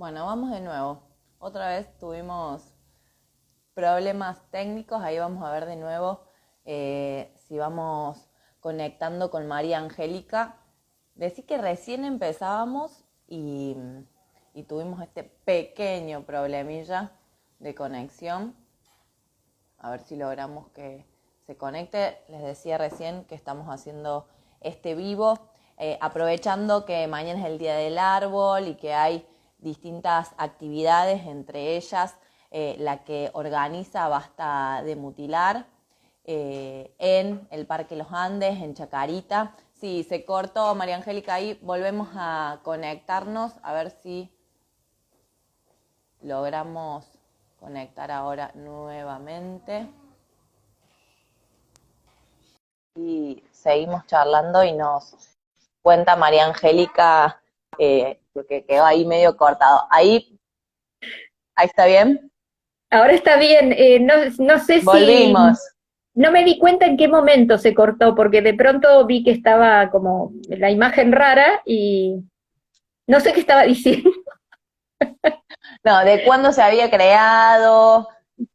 Bueno, vamos de nuevo. Otra vez tuvimos problemas técnicos, ahí vamos a ver de nuevo si vamos conectando con María Angélica. Decí que recién empezábamos y tuvimos este pequeño problemilla de conexión. A ver si logramos que se conecte. Les decía recién que estamos haciendo este vivo, aprovechando que mañana es el Día del Árbol y que hay distintas actividades, entre ellas la que organiza Basta de Mutilar en el Parque Los Andes, en Chacarita. Sí, se cortó María Angélica ahí, volvemos a conectarnos, a ver si logramos conectar ahora nuevamente. Y seguimos charlando y nos cuenta María Angélica, porque quedó ahí medio cortado. Ahí está bien. Ahora está bien, no sé si, Volvimos. no me di cuenta en qué momento se cortó, porque de pronto vi que estaba como la imagen rara y no sé qué estaba diciendo. No, de cuándo se había creado.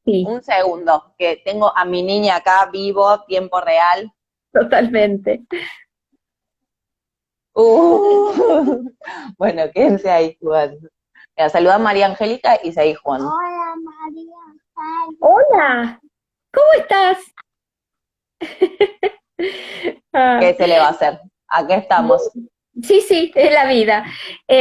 Sí, Un segundo, que tengo a mi niña acá vivo, tiempo real. totalmente. Bueno, quédense ahí jugando. Mira, saluda a María Angélica y seguí jugando. Hola María Hola, ¿cómo estás? Ah, ¿Qué se le va a hacer? Aquí estamos. sí, sí, es la vida.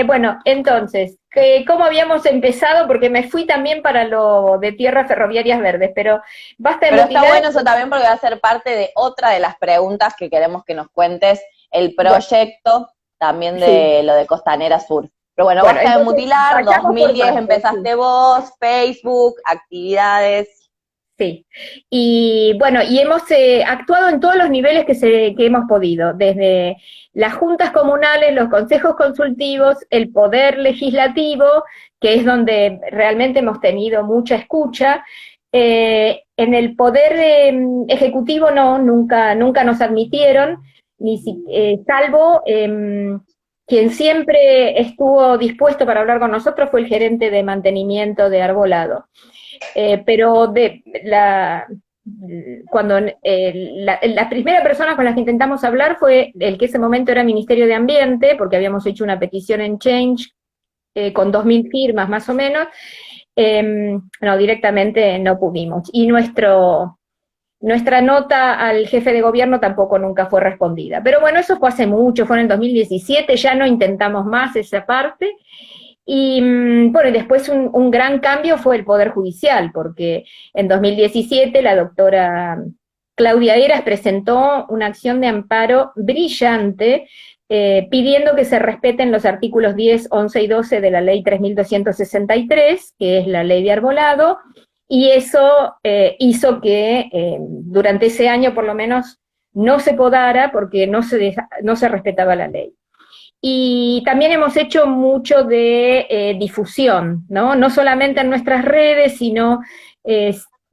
Bueno, entonces, ¿cómo habíamos empezado? Porque me fui también para lo de tierras ferroviarias verdes, pero basta de Pero está mutilar. bueno eso también porque va a ser parte de otra de las preguntas que queremos que nos cuentes, el Bueno, proyecto también sí. de lo de Costanera Sur. Pero bueno, Bueno, Basta de entonces Mutilar, vayamos por 2010 partes, sí. empezaste vos, Facebook, actividades. Sí. Y bueno, y hemos actuado en todos los niveles que hemos podido, desde las juntas comunales, los consejos consultivos, el poder legislativo, que es donde realmente hemos tenido mucha escucha. En el poder ejecutivo no, nunca nos admitieron, salvo quien siempre estuvo dispuesto para hablar con nosotros fue el gerente de mantenimiento de Arbolado. Pero cuando la primera persona con la que intentamos hablar fue el que ese momento era Ministerio de Ambiente, porque habíamos hecho una petición en Change con 2.000 firmas más o menos. No, directamente no pudimos. Y nuestra nota al jefe de gobierno tampoco nunca fue respondida. Pero bueno, eso fue hace mucho, fue en el 2017, ya no intentamos más esa parte. Y bueno, y después un gran cambio fue el Poder Judicial, porque en 2017 la doctora Claudia Eras presentó una acción de amparo brillante pidiendo que se respeten los artículos 10, 11 y 12 de la ley 3263, que es la ley de arbolado, y eso hizo que durante ese año por lo menos no se podara porque no se respetaba la ley. Y también hemos hecho mucho de difusión, ¿no? No solamente en nuestras redes, sino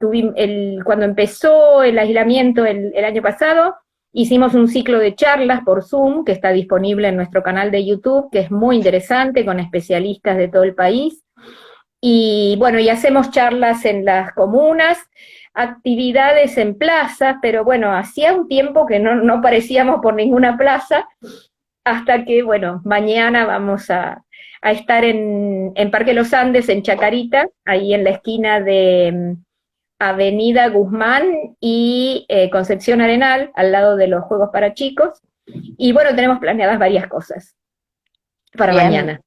cuando empezó el aislamiento el año pasado, hicimos un ciclo de charlas por Zoom que está disponible en nuestro canal de YouTube, que es muy interesante, con especialistas de todo el país. Y bueno, y hacemos charlas en las comunas, actividades en plazas, pero bueno, hacía un tiempo que no aparecíamos por ninguna plaza, hasta que, bueno, mañana vamos a estar en Parque Los Andes, en Chacarita, ahí en la esquina de Avenida Guzmán y Concepción Arenal, al lado de los Juegos para Chicos. Y bueno, tenemos planeadas varias cosas para Bien, mañana.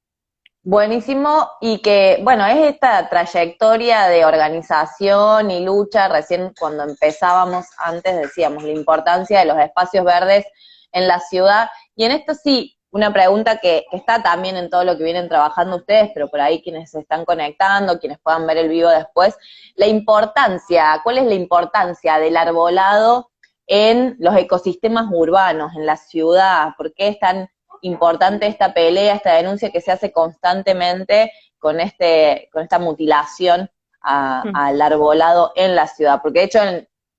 buenísimo. Y que, bueno, es esta trayectoria de organización y lucha. Recién cuando empezábamos, antes decíamos la importancia de los espacios verdes en la ciudad. Y en esto sí, una pregunta que está también en todo lo que vienen trabajando ustedes, pero por ahí quienes se están conectando, quienes puedan ver el vivo después, la importancia, ¿cuál es la importancia del arbolado en los ecosistemas urbanos, en la ciudad? ¿Por qué es tan importante esta pelea, esta denuncia que se hace constantemente con esta mutilación al arbolado en la ciudad? Porque de hecho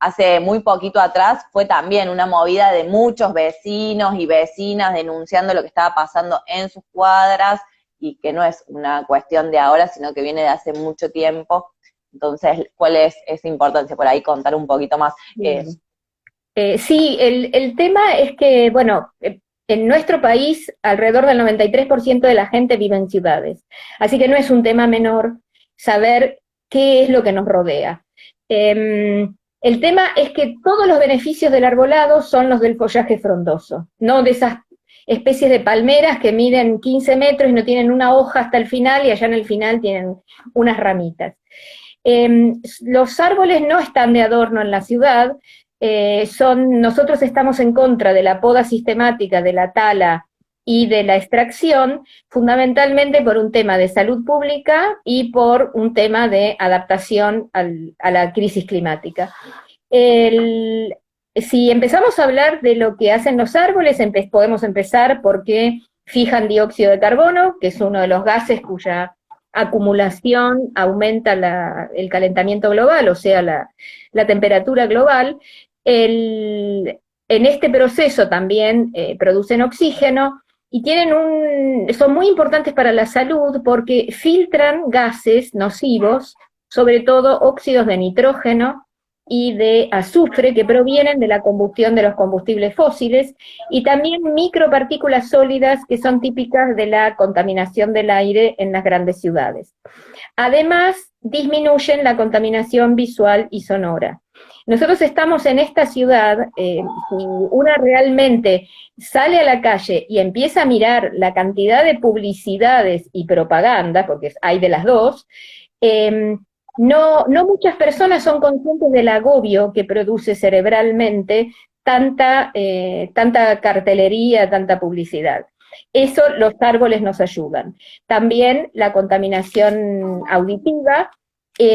hace muy poquito atrás fue también una movida de muchos vecinos y vecinas denunciando lo que estaba pasando en sus cuadras y que no es una cuestión de ahora, sino que viene de hace mucho tiempo. Entonces, ¿cuál es esa importancia? Por ahí contar un poquito más. Sí, el tema es que, bueno, en nuestro país alrededor del 93% de la gente vive en ciudades, así que no es un tema menor saber qué es lo que nos rodea. El tema es que todos los beneficios del arbolado son los del follaje frondoso, no de esas especies de palmeras que miden 15 metros y no tienen una hoja hasta el final y allá en el final tienen unas ramitas. Los árboles no están de adorno en la ciudad, nosotros estamos en contra de la poda sistemática, de la tala y de la extracción, fundamentalmente por un tema de salud pública y por un tema de adaptación a la crisis climática. Si empezamos a hablar de lo que hacen los árboles, podemos empezar porque fijan dióxido de carbono, que es uno de los gases cuya acumulación aumenta el calentamiento global, o sea, la temperatura global. En este proceso también producen oxígeno y son muy importantes para la salud porque filtran gases nocivos, sobre todo óxidos de nitrógeno y de azufre que provienen de la combustión de los combustibles fósiles, y también micropartículas sólidas que son típicas de la contaminación del aire en las grandes ciudades. Además, disminuyen la contaminación visual y sonora. Nosotros estamos en esta ciudad, si una realmente sale a la calle y empieza a mirar la cantidad de publicidades y propaganda, porque hay de las dos, no muchas personas son conscientes del agobio que produce cerebralmente tanta cartelería, tanta publicidad. Eso los árboles nos ayudan. También la contaminación auditiva.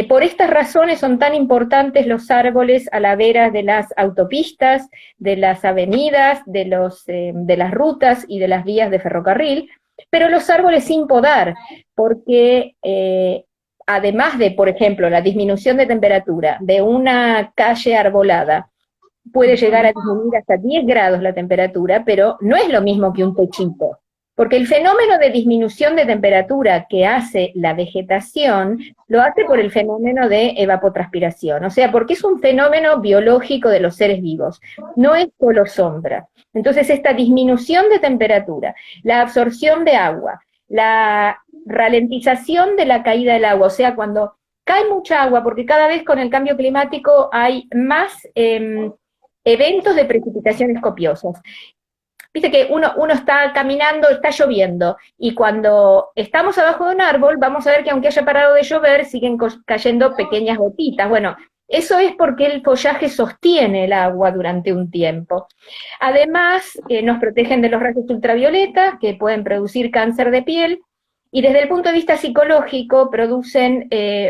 Por estas razones son tan importantes los árboles a la vera de las autopistas, de las avenidas, de las rutas y de las vías de ferrocarril, pero los árboles sin podar, porque además de, por ejemplo, la disminución de temperatura de una calle arbolada, puede llegar a disminuir hasta 10 grados la temperatura, pero no es lo mismo que un techito, porque el fenómeno de disminución de temperatura que hace la vegetación, lo hace por el fenómeno de evapotranspiración, o sea, porque es un fenómeno biológico de los seres vivos, no es solo sombra. Entonces, esta disminución de temperatura, la absorción de agua, la ralentización de la caída del agua, o sea, cuando cae mucha agua, porque cada vez con el cambio climático hay más eventos de precipitaciones copiosas. Viste que uno está caminando, está lloviendo, y cuando estamos abajo de un árbol, vamos a ver que aunque haya parado de llover, siguen cayendo pequeñas gotitas. Bueno, eso es porque el follaje sostiene el agua durante un tiempo. Además, nos protegen de los rayos ultravioletas, que pueden producir cáncer de piel, y desde el punto de vista psicológico producen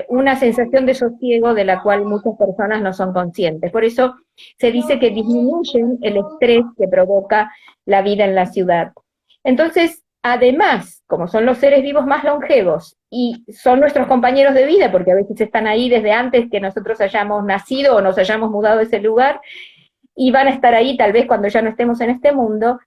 una sensación de sosiego de la cual muchas personas no son conscientes. Por eso se dice que disminuyen el estrés que provoca la vida en la ciudad. Entonces, además, como son los seres vivos más longevos y son nuestros compañeros de vida, porque a veces están ahí desde antes que nosotros hayamos nacido o nos hayamos mudado a ese lugar, y van a estar ahí tal vez cuando ya no estemos en este mundo,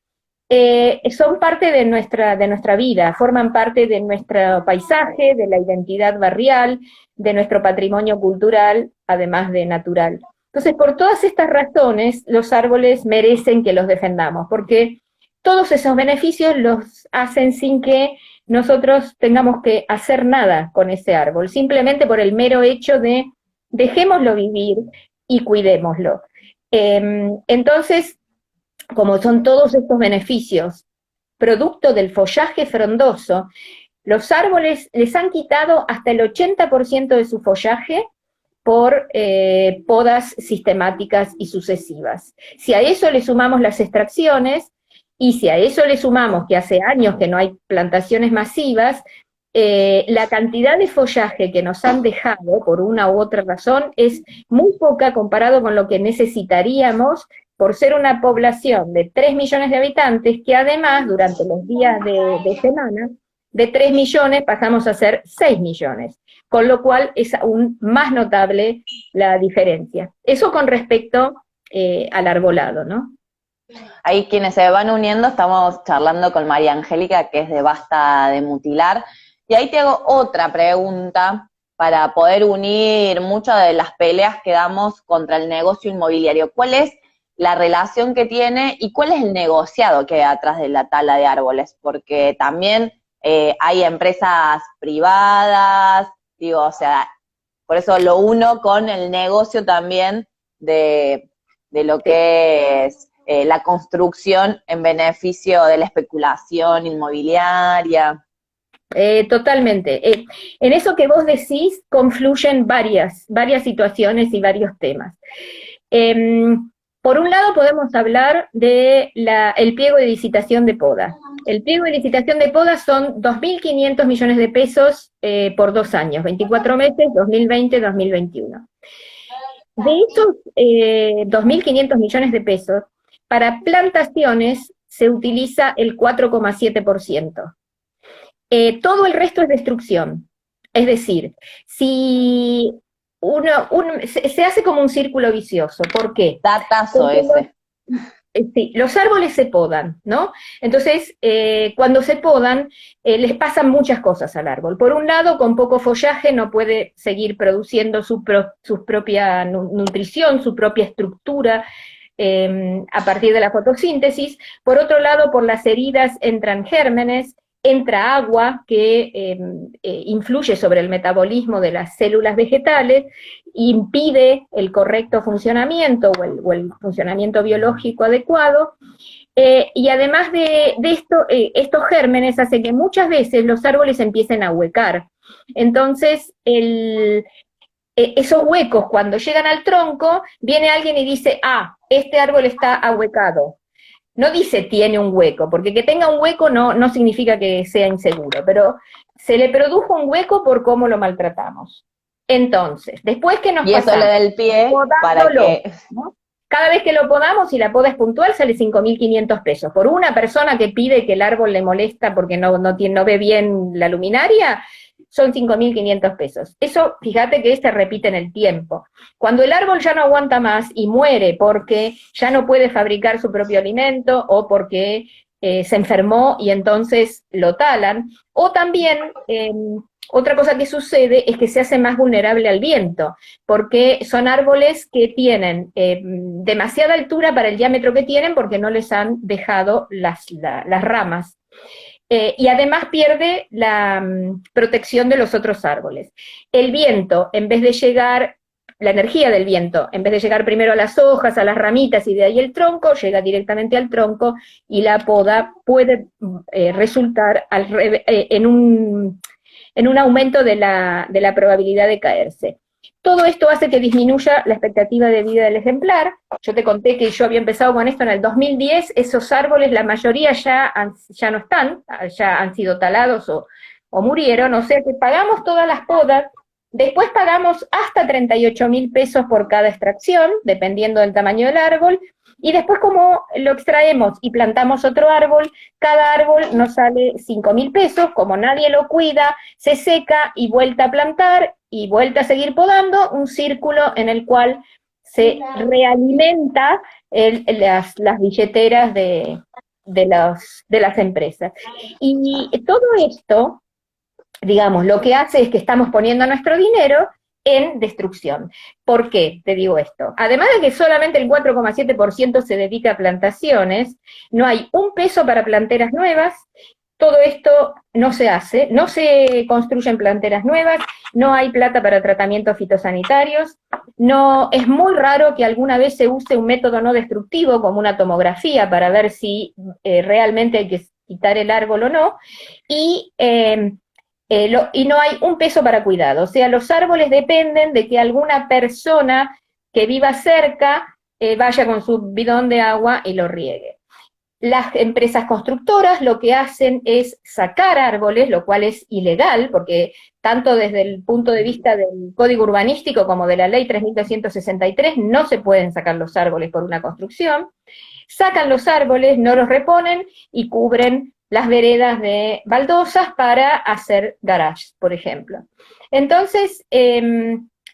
son parte de nuestra vida, forman parte de nuestro paisaje, de la identidad barrial, de nuestro patrimonio cultural, además de natural. Entonces, por todas estas razones, los árboles merecen que los defendamos, porque todos esos beneficios los hacen sin que nosotros tengamos que hacer nada con ese árbol, simplemente por el mero hecho de dejémoslo vivir y cuidémoslo. Entonces, como son todos estos beneficios producto del follaje frondoso, los árboles les han quitado hasta el 80% de su follaje por podas sistemáticas y sucesivas. Si a eso le sumamos las extracciones, y si a eso le sumamos que hace años que no hay plantaciones masivas, la cantidad de follaje que nos han dejado, por una u otra razón, es muy poca comparado con lo que necesitaríamos por ser una población de 3 millones de habitantes, que además, durante los días de semana, de 3 millones pasamos a ser 6 millones, con lo cual es aún más notable la diferencia. Eso con respecto al arbolado, ¿no? Ahí quienes se van uniendo, estamos charlando con María Angélica, que es de Basta de Mutilar. Y ahí te hago otra pregunta para poder unir muchas de las peleas que damos contra el negocio inmobiliario. ¿Cuál es la relación que tiene y cuál es el negociado que hay atrás de la tala de árboles? Porque también hay empresas privadas, digo, o sea, por eso lo uno con el negocio también de lo Sí. que es la construcción en beneficio de la especulación inmobiliaria. Totalmente. En eso que vos decís confluyen varias situaciones y varios temas. Por un lado podemos hablar de el pliego de licitación de poda. El pliego de licitación de poda son 2.500 millones de pesos por 2 años, 24 meses, 2020-2021. De esos 2.500 millones de pesos, para plantaciones se utiliza el 4,7%. Todo el resto es destrucción. Es decir, si se hace como un círculo vicioso. ¿Por qué? Datazo Porque ese. sí, los árboles se podan, ¿no? Entonces, cuando se podan, les pasan muchas cosas al árbol. Por un lado, con poco follaje no puede seguir produciendo su propia nutrición, su propia estructura, a partir de la fotosíntesis. Por otro lado, por las heridas entran gérmenes, entra agua que influye sobre el metabolismo de las células vegetales, impide el correcto funcionamiento o el funcionamiento biológico adecuado, y además de esto, estos gérmenes hacen que muchas veces los árboles empiecen a huecar. Entonces, esos huecos, cuando llegan al tronco, viene alguien y dice, ah, este árbol está ahuecado. No dice tiene un hueco, porque que tenga un hueco no significa que sea inseguro, pero se le produjo un hueco por cómo lo maltratamos. Entonces, después que nos Y eso le pasamos da el pie para podándolo, que... ¿no? Cada vez que lo podamos, si la poda es puntual, sale 5.500 pesos. Por una persona que pide que el árbol le molesta porque no ve bien la luminaria, son 5.500 pesos. Eso, fíjate que se repite en el tiempo. Cuando el árbol ya no aguanta más y muere porque ya no puede fabricar su propio alimento o porque se enfermó y entonces lo talan, o también otra cosa que sucede es que se hace más vulnerable al viento, porque son árboles que tienen demasiada altura para el diámetro que tienen porque no les han dejado las ramas. Y además pierde la protección de los otros árboles. El viento, en vez de llegar, la energía del viento, en vez de llegar primero a las hojas, a las ramitas y de ahí el tronco, llega directamente al tronco y la poda puede resultar en un aumento de la probabilidad de caerse. Todo esto hace que disminuya la expectativa de vida del ejemplar. Yo te conté que yo había empezado con esto en el 2010, esos árboles, la mayoría ya no están, ya han sido talados o murieron, o sea que pagamos todas las podas, después pagamos hasta 38.000 pesos por cada extracción, dependiendo del tamaño del árbol, y después como lo extraemos y plantamos otro árbol, cada árbol nos sale 5.000 pesos, como nadie lo cuida, se seca y vuelta a plantar y vuelta a seguir podando, un círculo en el cual se realimenta las billeteras de las empresas. Y todo esto, digamos, lo que hace es que estamos poniendo nuestro dinero en destrucción. ¿Por qué te digo esto? Además de que solamente el 4,7% se dedica a plantaciones, no hay un peso para planteras nuevas, todo esto no se hace, no se construyen planteras nuevas, no hay plata para tratamientos fitosanitarios, no, es muy raro que alguna vez se use un método no destructivo como una tomografía para ver si realmente hay que quitar el árbol o no, y y no hay un peso para cuidado. O sea, los árboles dependen de que alguna persona que viva cerca vaya con su bidón de agua y lo riegue. Las empresas constructoras lo que hacen es sacar árboles, lo cual es ilegal, porque tanto desde el punto de vista del Código Urbanístico como de la Ley 3.263 no se pueden sacar los árboles por una construcción. Sacan los árboles, no los reponen y cubren las veredas de baldosas para hacer garages, por ejemplo. Entonces,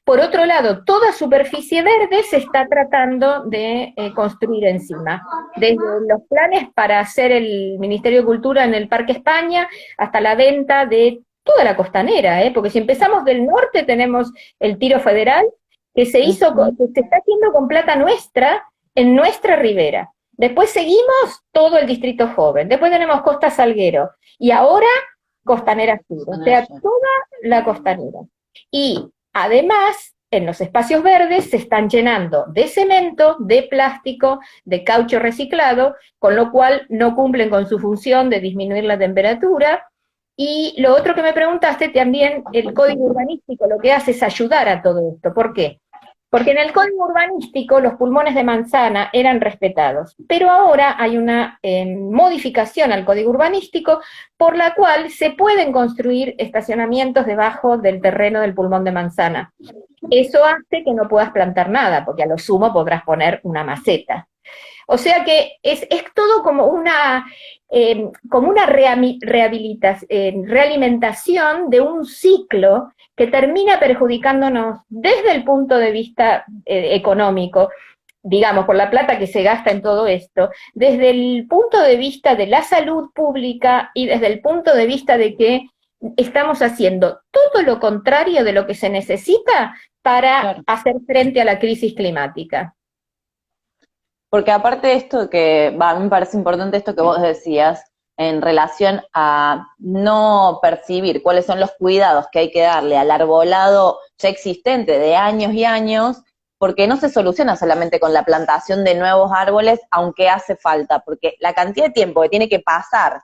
Por otro lado, toda superficie verde se está tratando de construir encima. Desde los planes para hacer el Ministerio de Cultura en el Parque España hasta la venta de toda la costanera, porque si empezamos del norte tenemos el Tiro Federal, que se hizo, que se está haciendo con plata nuestra, en nuestra ribera. Después seguimos todo el Distrito Joven, después tenemos Costa Salguero, y ahora Costanera Sur, o sea, toda la costanera. Y además, en los espacios verdes se están llenando de cemento, de plástico, de caucho reciclado, con lo cual no cumplen con su función de disminuir la temperatura. Y lo otro que me preguntaste, también el código urbanístico lo que hace es ayudar a todo esto. ¿Por qué? Porque en el código urbanístico los pulmones de manzana eran respetados, pero ahora hay una modificación al código urbanístico por la cual se pueden construir estacionamientos debajo del terreno del pulmón de manzana. Eso hace que no puedas plantar nada, porque a lo sumo podrás poner una maceta. O sea que es todo como una realimentación de un ciclo que termina perjudicándonos desde el punto de vista económico, digamos, por la plata que se gasta en todo esto, desde el punto de vista de la salud pública y desde el punto de vista de que estamos haciendo todo lo contrario de lo que se necesita para hacer frente a la crisis climática. Porque aparte de esto a mí me parece importante esto que vos decías, en relación a no percibir cuáles son los cuidados que hay que darle al arbolado ya existente de años y años, porque no se soluciona solamente con la plantación de nuevos árboles, aunque hace falta, porque la cantidad de tiempo que tiene que pasar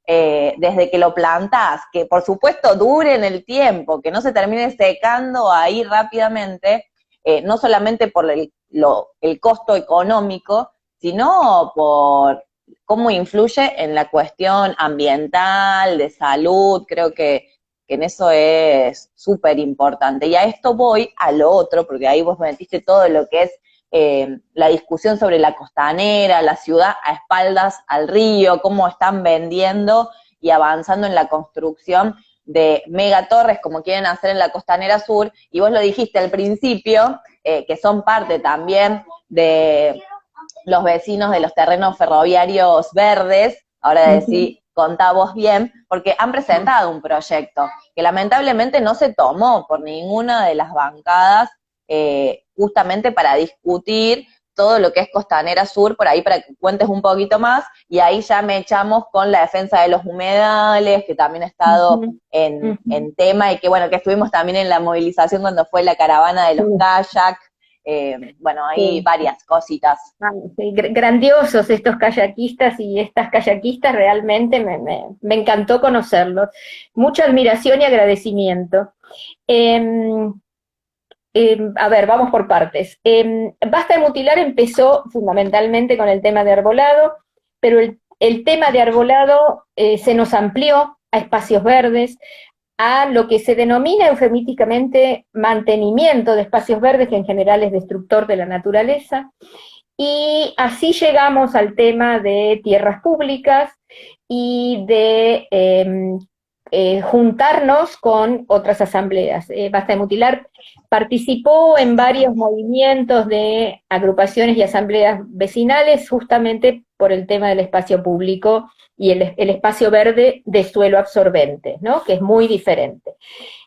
desde que lo plantás, que por supuesto dure en el tiempo, que no se termine secando ahí rápidamente, no solamente por el costo económico, sino por cómo influye en la cuestión ambiental, de salud. Creo que en eso es súper importante. Y a esto voy a lo otro, porque ahí vos me metiste todo lo que es la discusión sobre la costanera, la ciudad a espaldas al río, cómo están vendiendo y avanzando en la construcción de megatorres como quieren hacer en la Costanera Sur, y vos lo dijiste al principio, que son parte también de los vecinos de los terrenos ferroviarios verdes. Ahora decís, contá vos bien, porque han presentado un proyecto que lamentablemente no se tomó por ninguna de las bancadas, justamente para discutir todo lo que es Costanera Sur, por ahí para que cuentes un poquito más, y ahí ya me echamos con la defensa de los humedales, que también ha estado en tema, y que bueno, que estuvimos también en la movilización cuando fue la caravana de los kayak, bueno, hay varias cositas. Sí, grandiosos estos kayakistas y estas kayakistas, realmente me encantó conocerlos. Mucha admiración y agradecimiento. A ver, vamos por partes. Basta de Mutilar empezó fundamentalmente con el tema de arbolado, pero el tema de arbolado se nos amplió a espacios verdes, a lo que se denomina eufemísticamente mantenimiento de espacios verdes, que en general es destructor de la naturaleza, y así llegamos al tema de tierras públicas y de juntarnos con otras asambleas. Basta de Mutilar participó en varios movimientos de agrupaciones y asambleas vecinales justamente por el tema del espacio público y el espacio verde de suelo absorbente, ¿no? Que es muy diferente.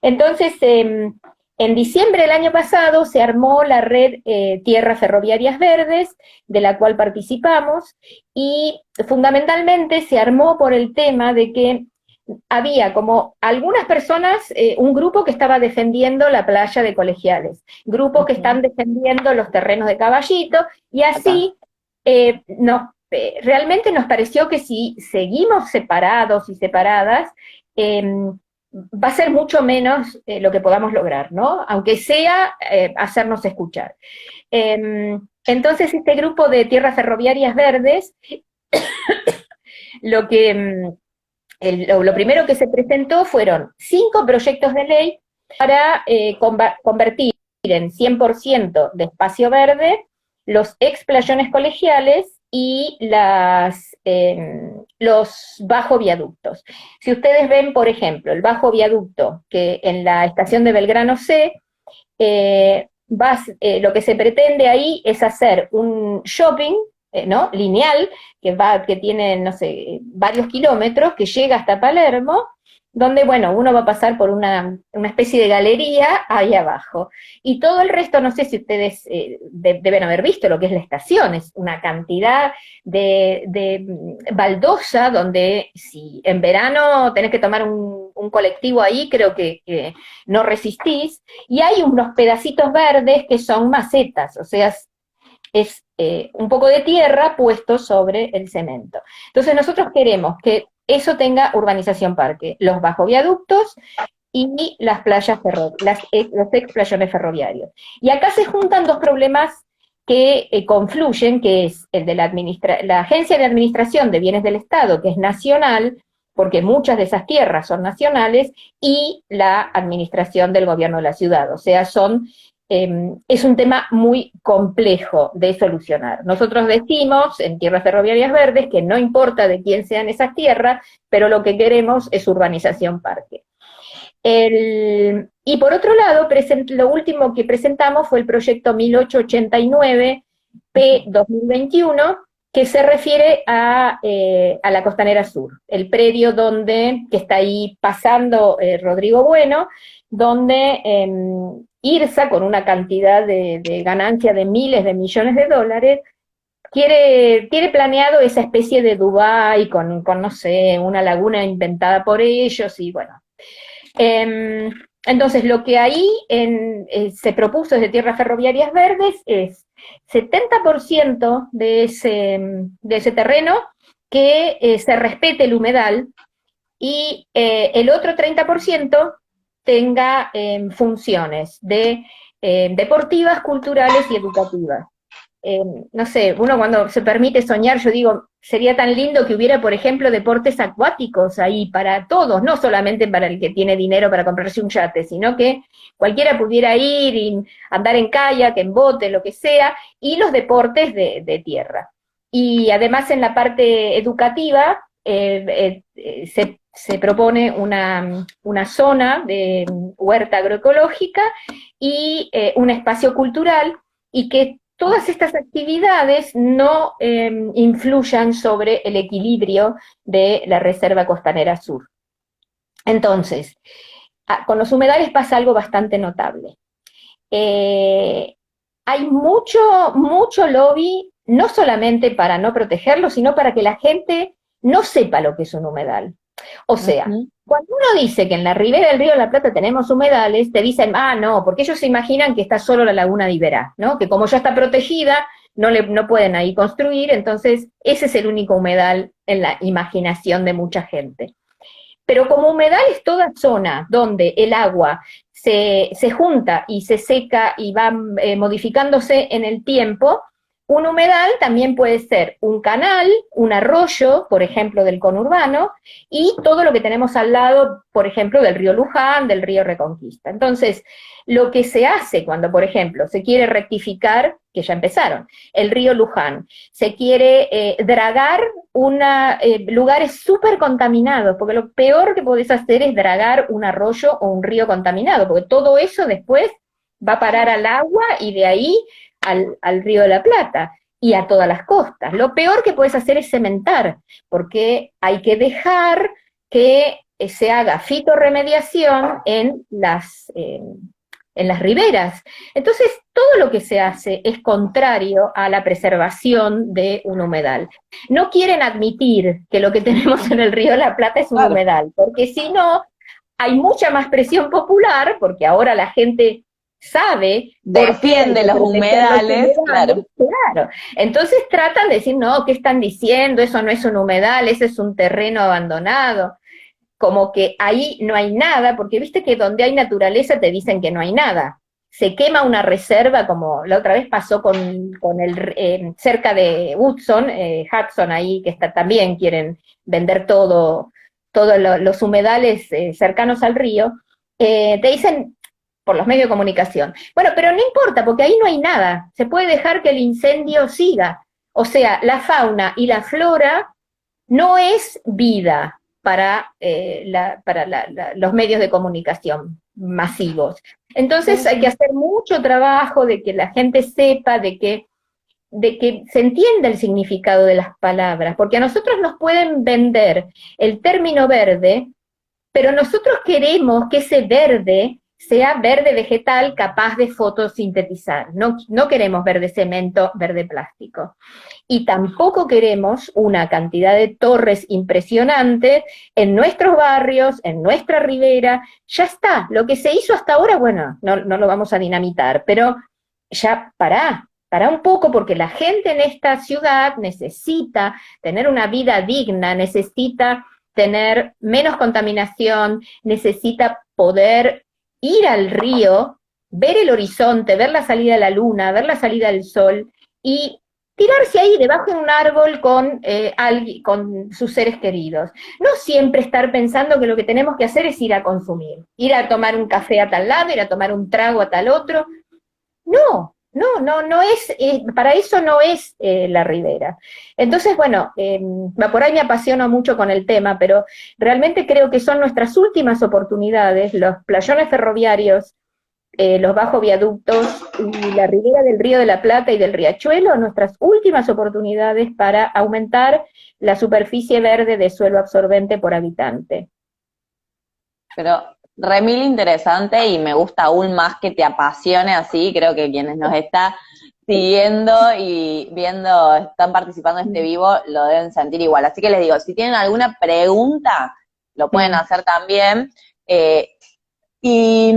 Entonces, en diciembre del año pasado se armó la red Tierras Ferroviarias Verdes, de la cual participamos, y fundamentalmente se armó por el tema de que había como algunas personas, un grupo que estaba defendiendo la playa de Colegiales, grupos que están defendiendo los terrenos de Caballito, y así realmente nos pareció que si seguimos separados y separadas, va a ser mucho menos lo que podamos lograr, ¿no? Aunque sea hacernos escuchar. Entonces este grupo de Tierras Ferroviarias Verdes, lo primero que se presentó fueron 5 proyectos de ley para convertir en 100% de espacio verde los explayones colegiales y los bajo viaductos. Si ustedes ven, por ejemplo, el bajo viaducto que en la estación de Belgrano C lo que se pretende ahí es hacer un shopping, ¿no? Lineal, que tiene, no sé, varios kilómetros, que llega hasta Palermo, donde, bueno, uno va a pasar por una especie de galería ahí abajo. Y todo el resto, no sé si ustedes deben haber visto lo que es la estación, es una cantidad de baldosa, donde si en verano tenés que tomar un colectivo ahí, creo que no resistís, y hay unos pedacitos verdes que son macetas, o sea, es un poco de tierra puesto sobre el cemento. Entonces nosotros queremos que eso tenga urbanización parque, los bajoviaductos y las playas los explayones ferroviarios. Y acá se juntan dos problemas que confluyen, que es el de la Agencia de Administración de Bienes del Estado, que es nacional, porque muchas de esas tierras son nacionales, y la administración del gobierno de la ciudad, o sea, es un tema muy complejo de solucionar. Nosotros decimos en Tierras Ferroviarias Verdes que no importa de quién sean esas tierras, pero lo que queremos es urbanización parque. Y por otro lado, lo último que presentamos fue el proyecto 1889 P-2021, que se refiere a la Costanera Sur, el predio que está ahí pasando Rodrigo Bueno, donde IRSA, con una cantidad de ganancia de miles de millones de dólares, tiene planeado esa especie de Dubái con, no sé, una laguna inventada por ellos, y bueno. Entonces, lo que ahí se propuso desde Tierras Ferroviarias Verdes es 70% de ese terreno que se respete el humedal, y el otro 30% tenga funciones deportivas, culturales y educativas. No sé, uno cuando se permite soñar, yo digo, sería tan lindo que hubiera, por ejemplo, deportes acuáticos ahí para todos, no solamente para el que tiene dinero para comprarse un yate, sino que cualquiera pudiera ir y andar en kayak, en bote, lo que sea, y los deportes de tierra. Y además en la parte educativa se propone una zona de huerta agroecológica y un espacio cultural, y que todas estas actividades no influyan sobre el equilibrio de la Reserva Costanera Sur. Entonces, con los humedales pasa algo bastante notable. Hay mucho lobby, no solamente para no protegerlo, sino para que la gente no sepa lo que es un humedal. O sea, cuando uno dice que en la ribera del Río de la Plata tenemos humedales, te dicen, no, porque ellos se imaginan que está solo la laguna de Iberá, ¿no? Que como ya está protegida, no pueden ahí construir, entonces ese es el único humedal en la imaginación de mucha gente. Pero como humedal es toda zona donde el agua se junta y se seca y va modificándose en el tiempo. Un humedal también puede ser un canal, un arroyo, por ejemplo, del conurbano, y todo lo que tenemos al lado, por ejemplo, del río Luján, del río Reconquista. Entonces, lo que se hace cuando, por ejemplo, se quiere rectificar, que ya empezaron, el río Luján, se quiere dragar lugares súper contaminados, porque lo peor que podés hacer es dragar un arroyo o un río contaminado, porque todo eso después va a parar al agua y de ahí al Río de la Plata y a todas las costas. Lo peor que puedes hacer es cementar, porque hay que dejar que se haga fitorremediación en las riberas. Entonces, todo lo que se hace es contrario a la preservación de un humedal. No quieren admitir que lo que tenemos en el Río de la Plata es un humedal, porque si no, hay mucha más presión popular, porque ahora la gente sabe, defiende los humedales, claro. Entonces tratan de decir, no, ¿qué están diciendo? Eso no es un humedal, ese es un terreno abandonado. Como que ahí no hay nada, porque viste que donde hay naturaleza te dicen que no hay nada. Se quema una reserva, como la otra vez pasó cerca de Hudson ahí, que también quieren vender todos los humedales cercanos al río, te dicen por los medios de comunicación, bueno, pero no importa, porque ahí no hay nada, se puede dejar que el incendio siga. O sea, la fauna y la flora no es vida para los medios de comunicación. masivos. Entonces hay que hacer mucho trabajo de que la gente sepa, de que se entienda el significado de las palabras, porque a nosotros nos pueden vender el término verde, pero nosotros queremos que ese verde sea verde vegetal capaz de fotosintetizar, no queremos verde cemento, verde plástico. Y tampoco queremos una cantidad de torres impresionante en nuestros barrios, en nuestra ribera. Ya está, lo que se hizo hasta ahora, bueno, no lo vamos a dinamitar, pero ya pará un poco, porque la gente en esta ciudad necesita tener una vida digna, necesita tener menos contaminación, necesita poder ir al río, ver el horizonte, ver la salida de la luna, ver la salida del sol, y tirarse ahí debajo de un árbol con sus seres queridos. No siempre estar pensando que lo que tenemos que hacer es ir a consumir, ir a tomar un café a tal lado, ir a tomar un trago a tal otro. No es, para eso no es la ribera. Entonces, bueno, por ahí me apasiono mucho con el tema, pero realmente creo que son nuestras últimas oportunidades, los playones ferroviarios, los bajos viaductos y la ribera del Río de la Plata y del Riachuelo, nuestras últimas oportunidades para aumentar la superficie verde de suelo absorbente por habitante. Pero remil interesante, y me gusta aún más que te apasione así. Creo que quienes nos está siguiendo y viendo, están participando en este vivo, lo deben sentir igual. Así que les digo, si tienen alguna pregunta, lo pueden hacer también. Y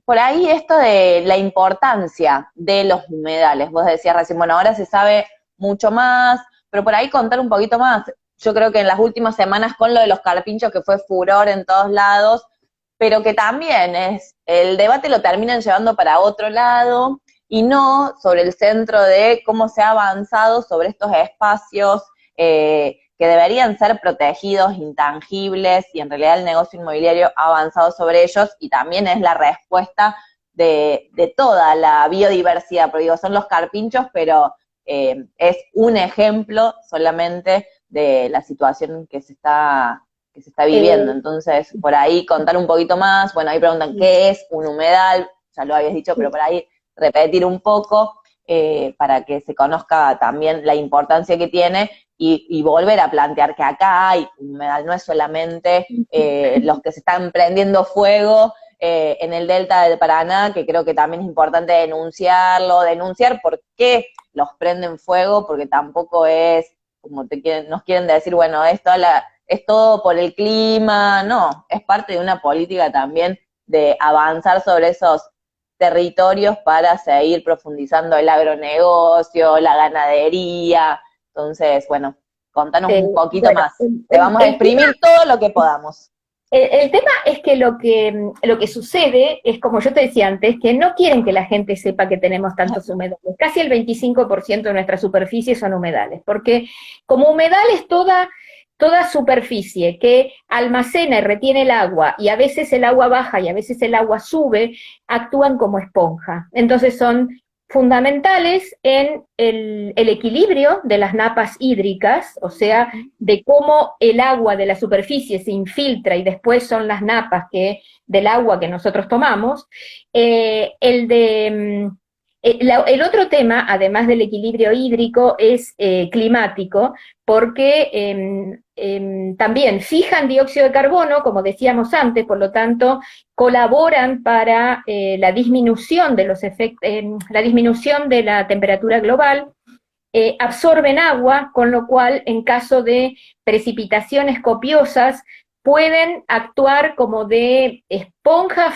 por ahí esto de la importancia de los humedales. Vos decías recién, bueno, ahora se sabe mucho más, pero por ahí contar un poquito más. Yo creo que en las últimas semanas, con lo de los carpinchos, que fue furor en todos lados, pero que también el debate lo terminan llevando para otro lado, y no sobre el centro de cómo se ha avanzado sobre estos espacios que deberían ser protegidos, intangibles, y en realidad el negocio inmobiliario ha avanzado sobre ellos, y también es la respuesta de toda la biodiversidad, porque digo, son los carpinchos, pero es un ejemplo solamente de la situación que se está viviendo. Entonces, por ahí contar un poquito más. Bueno, ahí preguntan qué es un humedal, ya lo habías dicho, pero por ahí repetir un poco para que se conozca también la importancia que tiene, y volver a plantear que acá hay un humedal, no es solamente los que se están prendiendo fuego en el delta del Paraná, que creo que también es importante denunciar por qué los prenden fuego, porque tampoco es como nos quieren decir, bueno, esto es todo por el clima. No, es parte de una política también de avanzar sobre esos territorios para seguir profundizando el agronegocio, la ganadería. Entonces, bueno, contanos un poquito más. Te vamos a exprimir todo lo que podamos. El tema es que lo que sucede es, como yo te decía antes, que no quieren que la gente sepa que tenemos tantos humedales. Casi el 25% de nuestra superficie son humedales, porque como humedal es toda superficie que almacena y retiene el agua, y a veces el agua baja y a veces el agua sube, actúan como esponja. Entonces son fundamentales en el equilibrio de las napas hídricas, o sea, de cómo el agua de la superficie se infiltra y después son las napas del agua que nosotros tomamos. El otro tema, además del equilibrio hídrico, es climático, porque también fijan dióxido de carbono, como decíamos antes, por lo tanto colaboran para la disminución de la disminución de la temperatura global, absorben agua, con lo cual en caso de precipitaciones copiosas pueden actuar como de esponja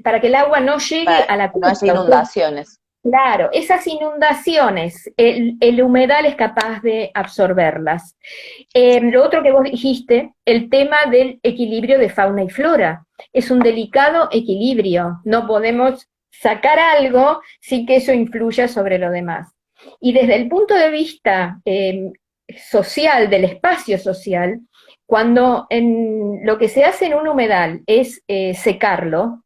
para que el agua no llegue a la costa. No haya inundaciones. Claro, esas inundaciones, el humedal es capaz de absorberlas. Lo otro que vos dijiste, el tema del equilibrio de fauna y flora. Es un delicado equilibrio, no podemos sacar algo sin que eso influya sobre lo demás. Y desde el punto de vista social, del espacio social, cuando lo que se hace en un humedal es secarlo,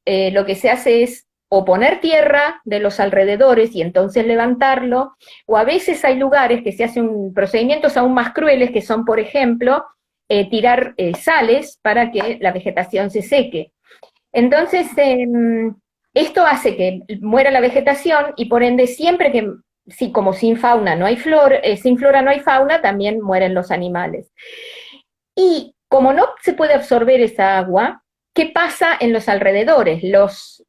lo que se hace es o poner tierra de los alrededores y entonces levantarlo, o a veces hay lugares que se hacen procedimientos aún más crueles, que son, por ejemplo, tirar sales para que la vegetación se seque. Entonces, esto hace que muera la vegetación y por ende siempre que, sí, como sin fauna no hay flor, sin flora no hay fauna, también mueren los animales. Y como no se puede absorber esa agua, ¿qué pasa en los alrededores? Los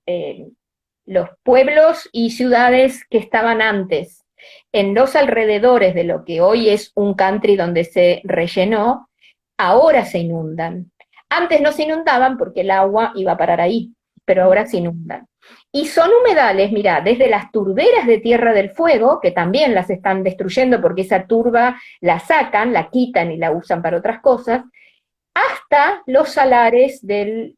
pueblos y ciudades que estaban antes en los alrededores de lo que hoy es un country donde se rellenó, ahora se inundan. Antes no se inundaban porque el agua iba a parar ahí, pero ahora se inundan. Y son humedales, mira, desde las turberas de Tierra del Fuego, que también las están destruyendo porque esa turba la sacan, la quitan y la usan para otras cosas, hasta los salares del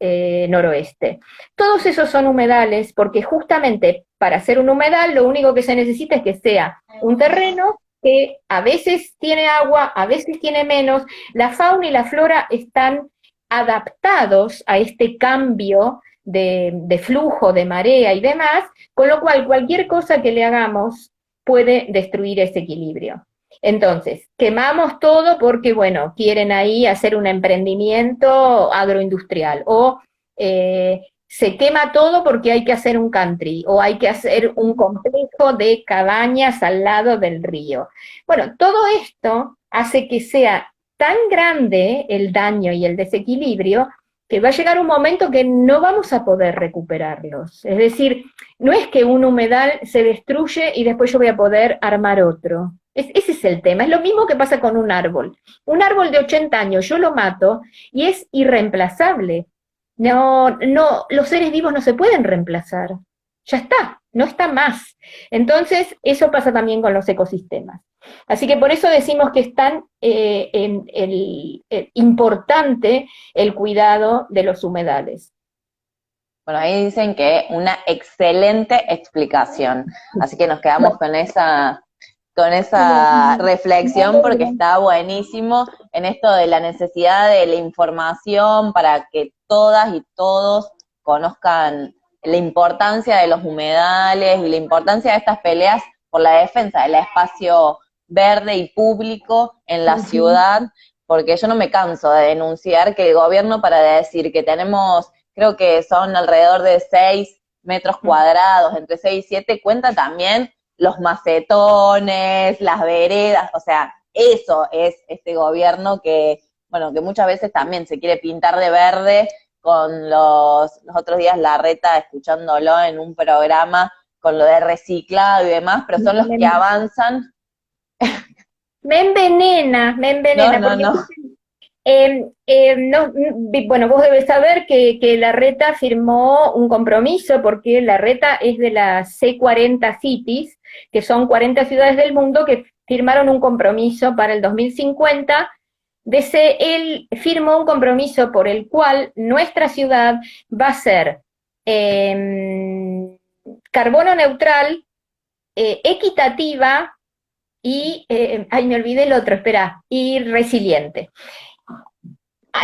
noroeste. Todos esos son humedales porque justamente para hacer un humedal lo único que se necesita es que sea un terreno que a veces tiene agua, a veces tiene menos. La fauna y la flora están adaptados a este cambio de flujo, de marea y demás, con lo cual cualquier cosa que le hagamos puede destruir ese equilibrio. Entonces, quemamos todo porque, bueno, quieren ahí hacer un emprendimiento agroindustrial o se quema todo porque hay que hacer un country o hay que hacer un complejo de cabañas al lado del río. Bueno, todo esto hace que sea tan grande el daño y el desequilibrio que va a llegar un momento que no vamos a poder recuperarlos. Es decir, no es que un humedal se destruye y después yo voy a poder armar otro. Ese es el tema. Es lo mismo que pasa con un árbol. Un árbol de 80 años yo lo mato y es irreemplazable. No, los seres vivos no se pueden reemplazar. Ya está, no está más. Entonces, eso pasa también con los ecosistemas. Así que por eso decimos que es tan importante el cuidado de los humedales. Bueno, ahí dicen que una excelente explicación. Así que nos quedamos con esa reflexión porque está buenísimo en esto de la necesidad de la información para que todas y todos conozcan la importancia de los humedales y la importancia de estas peleas por la defensa del espacio verde y público en la ciudad, porque yo no me canso de denunciar que el gobierno, para decir que tenemos, creo que son alrededor de 6 metros cuadrados, entre 6 y 7, cuenta también los macetones, las veredas, o sea, eso es este gobierno que, bueno, que muchas veces también se quiere pintar de verde, con los otros días Larreta escuchándolo en un programa con lo de reciclado y demás, pero son los que avanzan. Me envenena, No, no. Bueno, vos debes saber que Larreta firmó un compromiso, porque Larreta es de las C40 Cities, que son 40 ciudades del mundo que firmaron un compromiso para el 2050. Él firmó un compromiso por el cual nuestra ciudad va a ser carbono neutral, equitativa y, me olvidé el otro, espera, y resiliente.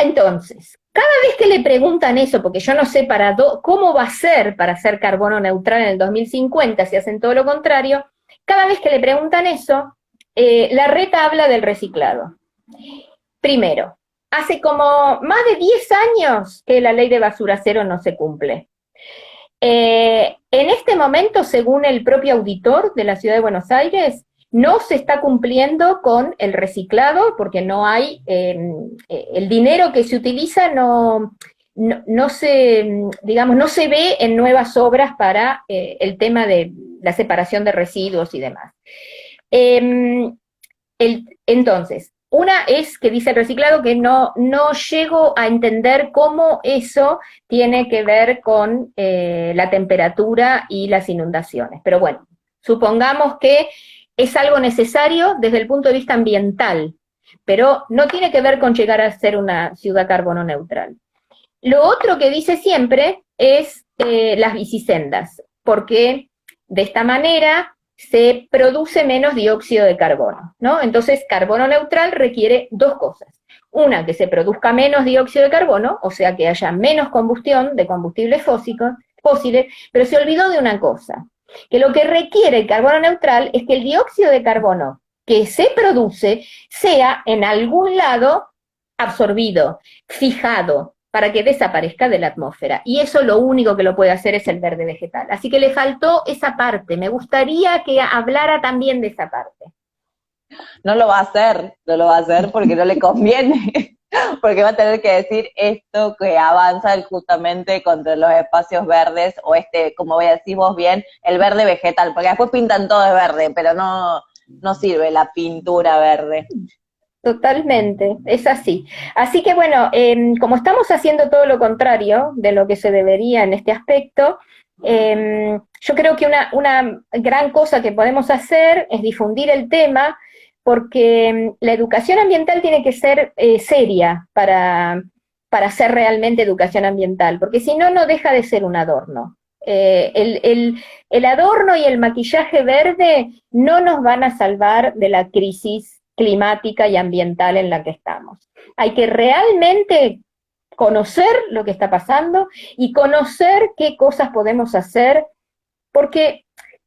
Entonces, cada vez que le preguntan eso, porque yo no sé cómo va a ser para ser carbono neutral en el 2050 si hacen todo lo contrario, cada vez que le preguntan eso, Larreta habla del reciclado. Primero, hace como más de 10 años que la ley de basura cero no se cumple. En este momento, según el propio auditor de la Ciudad de Buenos Aires, no se está cumpliendo con el reciclado porque no hay, el dinero que se utiliza no se, digamos, no se ve en nuevas obras para el tema de la separación de residuos y demás. Entonces, una es que dice el reciclado que no llego a entender cómo eso tiene que ver con la temperatura y las inundaciones. Pero bueno, supongamos que es algo necesario desde el punto de vista ambiental, pero no tiene que ver con llegar a ser una ciudad carbono neutral. Lo otro que dice siempre es las bicisendas, porque de esta manera se produce menos dióxido de carbono, ¿no? Entonces, carbono neutral requiere dos cosas. Una, que se produzca menos dióxido de carbono, o sea, que haya menos combustión de combustibles fósiles, pero se olvidó de una cosa, que lo que requiere el carbono neutral es que el dióxido de carbono que se produce sea en algún lado absorbido, fijado, para que desaparezca de la atmósfera. Y eso lo único que lo puede hacer es el verde vegetal. Así que le faltó esa parte. Me gustaría que hablara también de esa parte. No lo va a hacer, no lo va a hacer porque no le conviene, porque va a tener que decir esto que avanza justamente contra los espacios verdes, o como voy a decir vos bien, el verde vegetal, porque después pintan todo de verde, pero no sirve la pintura verde. Totalmente, es así. Así que bueno, como estamos haciendo todo lo contrario de lo que se debería en este aspecto, yo creo que una gran cosa que podemos hacer es difundir el tema, porque la educación ambiental tiene que ser seria para ser realmente educación ambiental, porque si no, no deja de ser un adorno. El adorno y el maquillaje verde no nos van a salvar de la crisis climática y ambiental en la que estamos. Hay que realmente conocer lo que está pasando y conocer qué cosas podemos hacer, porque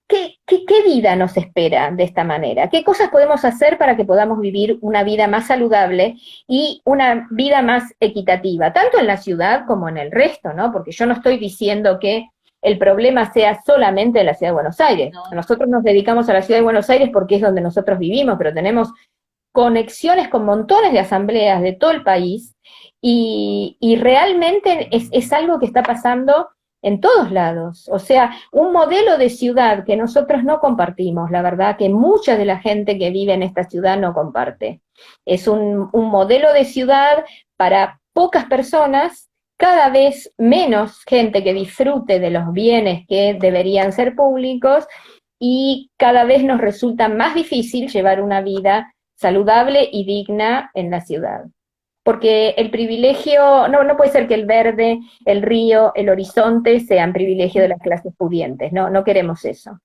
¿qué vida nos espera de esta manera? ¿Qué cosas podemos hacer para que podamos vivir una vida más saludable y una vida más equitativa, tanto en la ciudad como en el resto, ¿no? Porque yo no estoy diciendo que el problema sea solamente de la ciudad de Buenos Aires. No. Nosotros nos dedicamos a la ciudad de Buenos Aires porque es donde nosotros vivimos, pero tenemos conexiones con montones de asambleas de todo el país y realmente es algo que está pasando en todos lados. O sea, un modelo de ciudad que nosotros no compartimos, la verdad que mucha de la gente que vive en esta ciudad no comparte. Es un modelo de ciudad para pocas personas, cada vez menos gente que disfrute de los bienes que deberían ser públicos, y cada vez nos resulta más difícil llevar una vida saludable y digna en la ciudad. Porque el privilegio, no puede ser que el verde, el río, el horizonte sean privilegio de las clases pudientes, no queremos eso.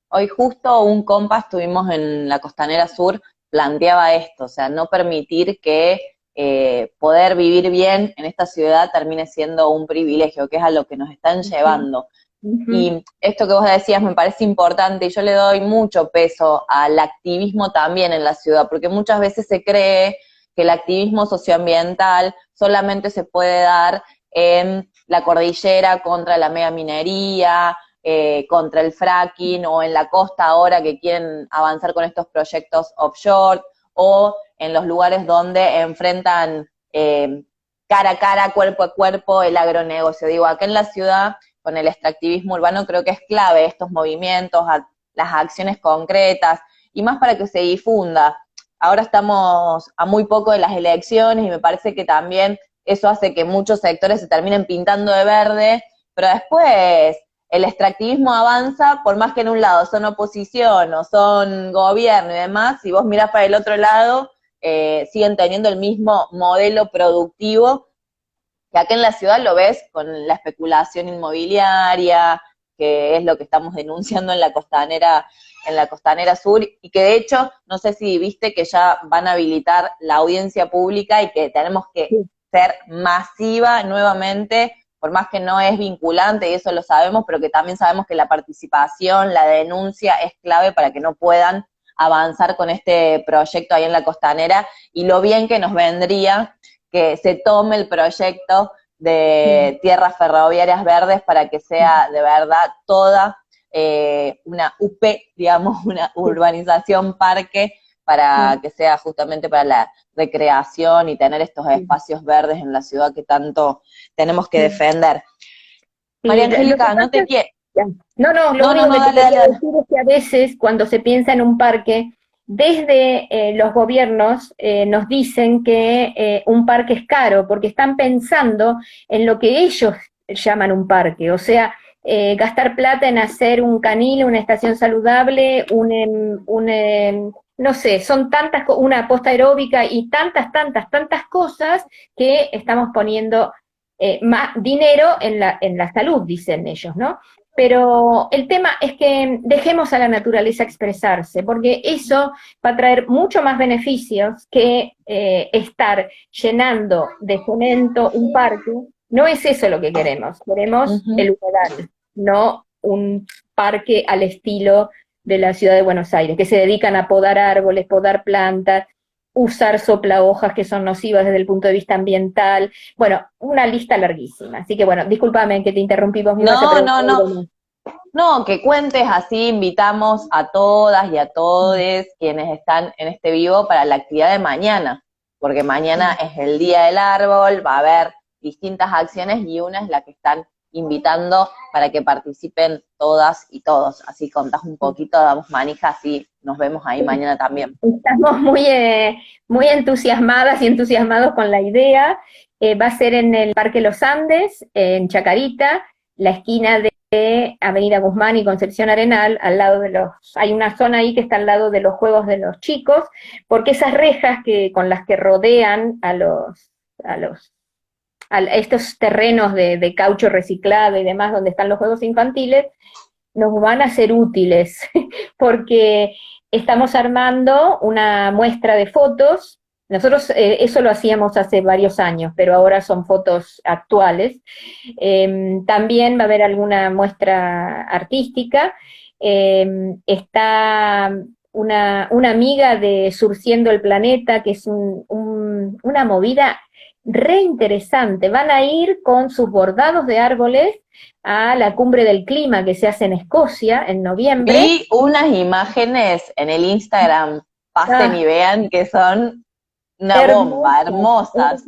Hoy justo un compa estuvimos en la Costanera Sur, planteaba esto, o sea, no permitir que poder vivir bien en esta ciudad termine siendo un privilegio, que es a lo que nos están llevando. Y esto que vos decías me parece importante, y yo le doy mucho peso al activismo también en la ciudad, porque muchas veces se cree que el activismo socioambiental solamente se puede dar en la cordillera contra la megaminería, contra el fracking, o en la costa ahora que quieren avanzar con estos proyectos offshore, o en los lugares donde enfrentan cara a cara, cuerpo a cuerpo, el agronegocio. Digo, acá en la ciudad, con el extractivismo urbano, creo que es clave estos movimientos, las acciones concretas, y más para que se difunda. Ahora estamos a muy poco de las elecciones y me parece que también eso hace que muchos sectores se terminen pintando de verde, pero después el extractivismo avanza, por más que en un lado son oposición o son gobierno y demás, si vos mirás para el otro lado, siguen teniendo el mismo modelo productivo, que acá en la ciudad lo ves con la especulación inmobiliaria, que es lo que estamos denunciando en la Costanera Sur, y que de hecho, no sé si viste que ya van a habilitar la audiencia pública y que tenemos que ser masiva nuevamente, por más que no es vinculante, y eso lo sabemos, pero que también sabemos que la participación, la denuncia es clave para que no puedan avanzar con este proyecto ahí en la Costanera, y lo bien que nos vendría que se tome el proyecto de tierras ferroviarias verdes para que sea de verdad toda una UP, digamos, una urbanización parque, para que sea justamente para la recreación y tener estos espacios verdes en la ciudad que tanto tenemos que defender. María Angélica, no te quiero... Lo único que quería decir es que a veces cuando se piensa en un parque, desde los gobiernos nos dicen que un parque es caro, porque están pensando en lo que ellos llaman un parque, o sea, gastar plata en hacer un canil, una estación saludable, no sé, son tantas, una posta aeróbica y tantas cosas que estamos poniendo más dinero en la salud, dicen ellos, ¿no? Pero el tema es que dejemos a la naturaleza expresarse, porque eso va a traer mucho más beneficios que estar llenando de cemento un parque. No es eso lo que queremos el humedal, no un parque al estilo de la ciudad de Buenos Aires, que se dedican a podar árboles, podar plantas, usar soplahojas que son nocivas desde el punto de vista ambiental, bueno, una lista larguísima. Así que bueno, discúlpame que te interrumpí, vos me ibas a No, no, preguntar no. algo más. No, que cuentes así, invitamos a todas y a todos quienes están en este vivo para la actividad de mañana, porque mañana es el Día del Árbol, va a haber distintas acciones y una es la que están invitando para que participen todas y todos. Así contás un poquito, damos manija, así nos vemos ahí mañana también. Estamos muy entusiasmadas y entusiasmados con la idea. Va a ser en el Parque Los Andes, en Chacarita, la esquina de Avenida Guzmán y Concepción Arenal, al lado de hay una zona ahí que está al lado de los juegos de los chicos, porque esas rejas con las que rodean a estos terrenos de caucho reciclado y demás, donde están los juegos infantiles, nos van a ser útiles, porque estamos armando una muestra de fotos. Nosotros eso lo hacíamos hace varios años, pero ahora son fotos actuales. También va a haber alguna muestra artística. Está una amiga de Surciendo el Planeta, que es una movida re interesante. Van a ir con sus bordados de árboles a la Cumbre del Clima que se hace en Escocia en noviembre. Vi unas imágenes en el Instagram, pasen y vean que son una bomba, hermosas.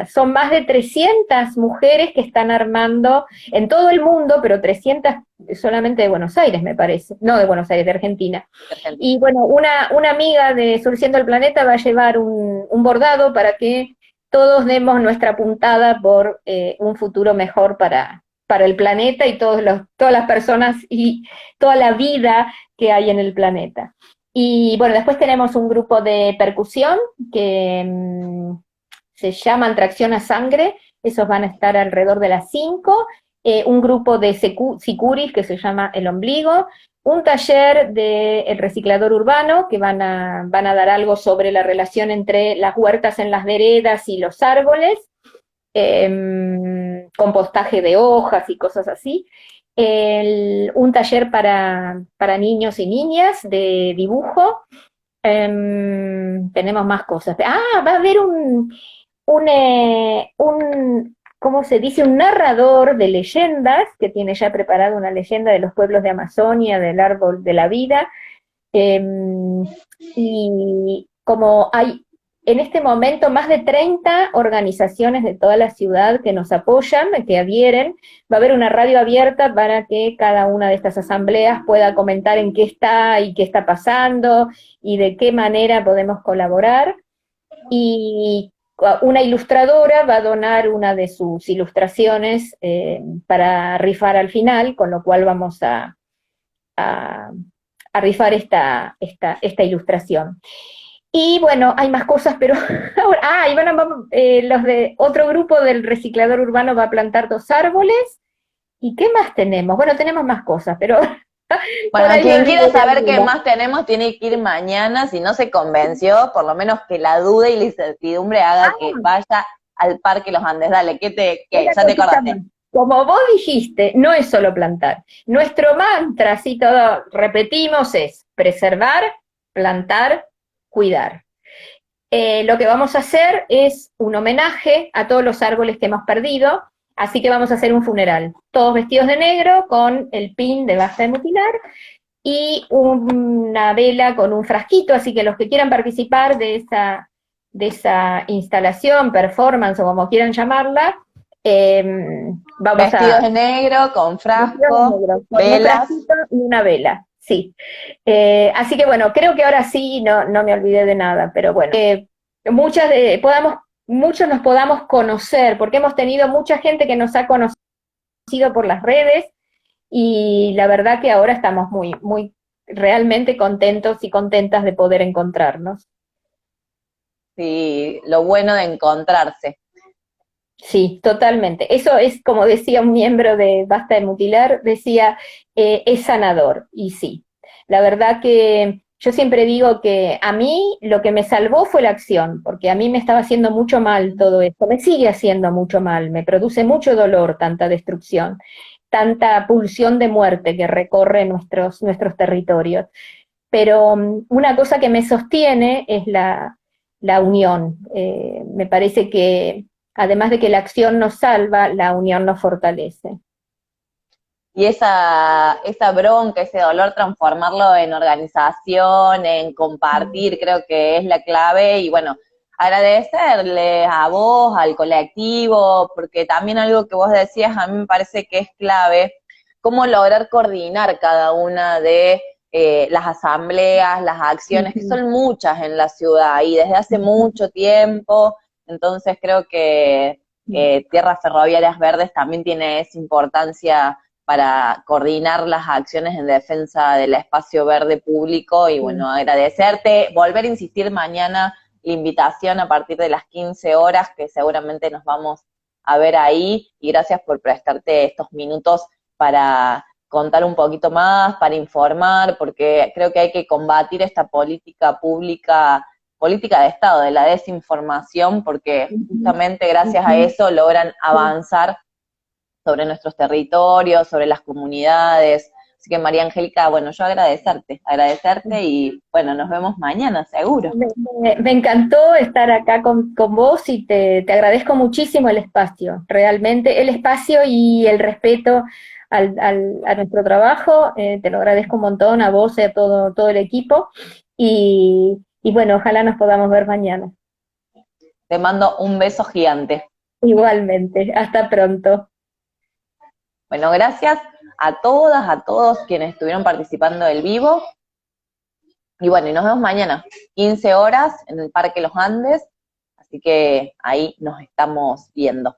Son más de 300 mujeres que están armando en todo el mundo, pero 300 solamente de Buenos Aires, me parece. No de Buenos Aires, de Argentina. Y bueno, una amiga de Surciendo el Planeta va a llevar un bordado para que todos demos nuestra puntada por un futuro mejor para el planeta y todas las personas y toda la vida que hay en el planeta. Y bueno, después tenemos un grupo de percusión que se llaman Tracción a Sangre, esos van a estar alrededor de las 5, un grupo de sicuris que se llama El Ombligo, un taller del reciclador urbano que van a dar algo sobre la relación entre las huertas en las veredas y los árboles, compostaje de hojas y cosas así. Un taller para niños y niñas de dibujo. Tenemos más cosas. Va a haber ¿cómo se dice? Un narrador de leyendas que tiene ya preparado una leyenda de los pueblos de Amazonia, del árbol de la vida. Y como hay en este momento más de 30 organizaciones de toda la ciudad que nos apoyan, que adhieren, va a haber una radio abierta para que cada una de estas asambleas pueda comentar en qué está y qué está pasando y de qué manera podemos colaborar. Y una ilustradora va a donar una de sus ilustraciones para rifar al final, con lo cual vamos a rifar esta ilustración. Y bueno, hay más cosas, pero ahora, los de otro grupo del reciclador urbano va a plantar 2 árboles. ¿Y qué más tenemos? Bueno, tenemos más cosas, pero bueno, quien quiera saber qué más tenemos tiene que ir mañana. Si no se convenció, por lo menos que la duda y la incertidumbre haga que vaya al Parque Los Andes. Dale, ya te acordaste. Como vos dijiste, no es solo plantar. Nuestro mantra, así todo repetimos, es preservar, plantar, cuidar. Lo que vamos a hacer es un homenaje a todos los árboles que hemos perdido, así que vamos a hacer un funeral, todos vestidos de negro, con el pin de Basta de Mutilar, y una vela con un frasquito, así que los que quieran participar de esa instalación, performance, o como quieran llamarla, vestidos de negro, con frasco, velas. Y una vela. Sí, así que bueno, creo que ahora sí no me olvidé de nada, pero bueno, muchos nos podamos conocer, porque hemos tenido mucha gente que nos ha conocido por las redes, y la verdad que ahora estamos muy realmente contentos y contentas de poder encontrarnos. Sí, lo bueno de encontrarse. Sí, totalmente. Eso es, como decía un miembro de Basta de Mutilar, decía, es sanador, y sí. La verdad que yo siempre digo que a mí lo que me salvó fue la acción, porque a mí me estaba haciendo mucho mal todo esto, me sigue haciendo mucho mal, me produce mucho dolor tanta destrucción, tanta pulsión de muerte que recorre nuestros territorios. Pero una cosa que me sostiene es la unión. Me parece que además de que la acción nos salva, la unión nos fortalece. Y esa bronca, ese dolor, transformarlo en organización, en compartir, creo que es la clave. Y bueno, agradecerle a vos, al colectivo, porque también algo que vos decías a mí me parece que es clave, cómo lograr coordinar cada una de las asambleas, las acciones, que son muchas en la ciudad y desde hace mucho tiempo. Entonces creo que Tierras Ferroviarias Verdes también tiene esa importancia para coordinar las acciones en defensa del espacio verde público. Y bueno, agradecerte, volver a insistir mañana la invitación a partir de las 15 horas, que seguramente nos vamos a ver ahí, y gracias por prestarte estos minutos para contar un poquito más, para informar, porque creo que hay que combatir esta política pública, política de Estado, de la desinformación, porque justamente gracias a eso logran avanzar sobre nuestros territorios, sobre las comunidades. Así que María Angélica, bueno, yo agradecerte y bueno, nos vemos mañana, seguro. Me encantó estar acá con vos y te agradezco muchísimo el espacio, realmente el espacio y el respeto a nuestro trabajo, te lo agradezco un montón a vos y a todo el equipo y bueno, ojalá nos podamos ver mañana. Te mando un beso gigante. Igualmente, hasta pronto. Bueno, gracias a todas, a todos quienes estuvieron participando del vivo. Y bueno, y nos vemos mañana, 15 horas, en el Parque Los Andes. Así que ahí nos estamos viendo.